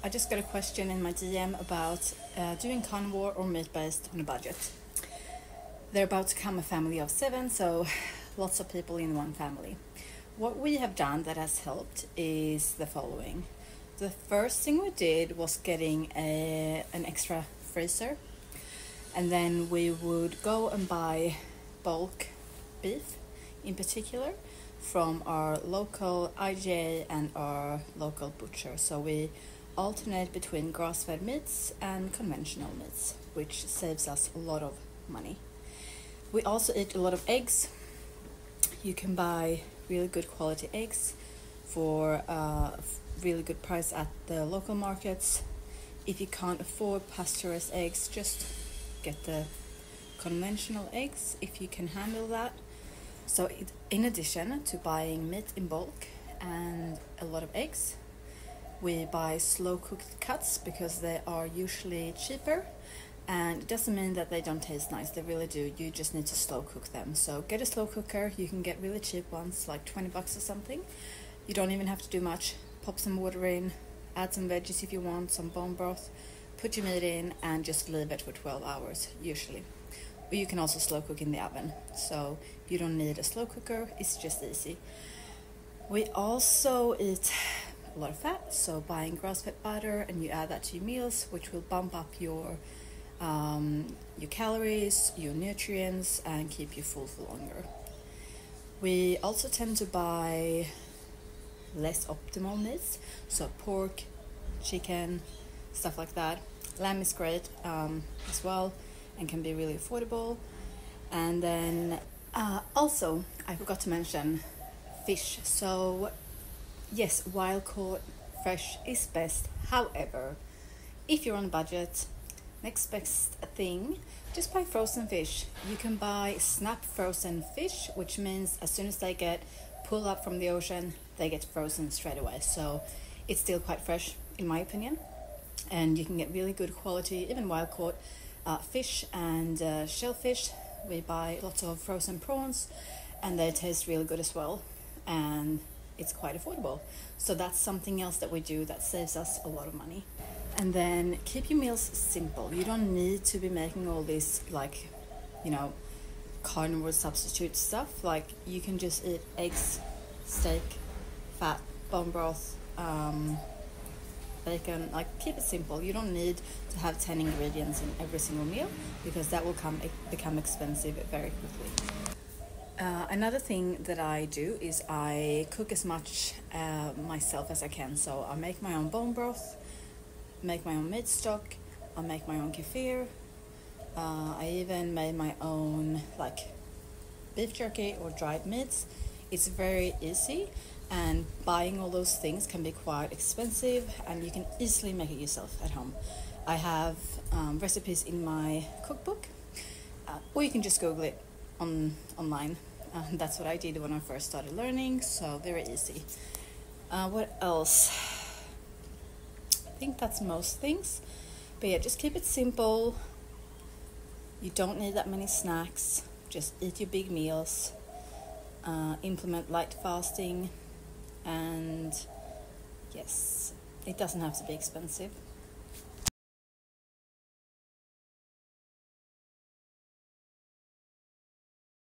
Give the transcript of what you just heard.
I just got a question in my DM about doing carnivore or meat-based on a budget. They're about to come a family of 7, so lots of people in one family. What we have done that has helped is the following. The first thing we did was getting an extra freezer, and then we would go and buy bulk beef in particular from our local IGA and our local butcher. So we alternate between grass-fed meats and conventional meats, which saves us a lot of money. We also eat a lot of eggs. You can buy really good quality eggs for a really good price at the local markets. If you can't afford pasteurized eggs, just get the conventional eggs if you can handle that. So in addition to buying meat in bulk and a lot of eggs, we buy slow cooked cuts because they are usually cheaper, and it doesn't mean that they don't taste nice, they really do. You just need to slow cook them. So get a slow cooker. You can get really cheap ones, like 20 bucks or something. You don't even have to do much. Pop some water in, add some veggies if you want, some bone broth, put your meat in and just leave it for 12 hours usually. Or you can also slow cook in the oven, so you don't need a slow cooker, it's just easy. We also eat a lot of fat, so buying grass-fed butter and you add that to your meals, which will bump up your calories, your nutrients, and keep you full for longer. We also tend to buy less optimal meats, so pork, chicken, stuff like that. Lamb is great as well and can be really affordable. And then also I forgot to mention fish. So yes, wild caught fresh is best. However, if you're on a budget, next best thing, just buy frozen fish. You can buy snap frozen fish, which means as soon as they get pulled up from the ocean, they get frozen straight away. So it's still quite fresh in my opinion, and you can get really good quality, even wild caught fish and shellfish. We buy lots of frozen prawns and they taste really good as well, and it's quite affordable. So that's something else that we do that saves us a lot of money. And then keep your meals simple. You don't need to be making all this, like, you know, carnivore substitute stuff. Like, you can just eat eggs, steak, fat, bone broth, bacon. Like, keep it simple. You don't need to have 10 ingredients in every single meal, because that will become expensive very quickly. Another thing that I do is I cook as much myself as I can. So I make my own bone broth, make my own meat stock, I make my own kefir. I even made my own like beef jerky or dried meats. It's very easy, and buying all those things can be quite expensive, and you can easily make it yourself at home. I have recipes in my cookbook, or you can just Google it online. That's what I did when I first started learning, so very easy. What else? I think that's most things. But yeah, just keep it simple. You don't need that many snacks. Just eat your big meals. Implement light fasting. And yes, it doesn't have to be expensive.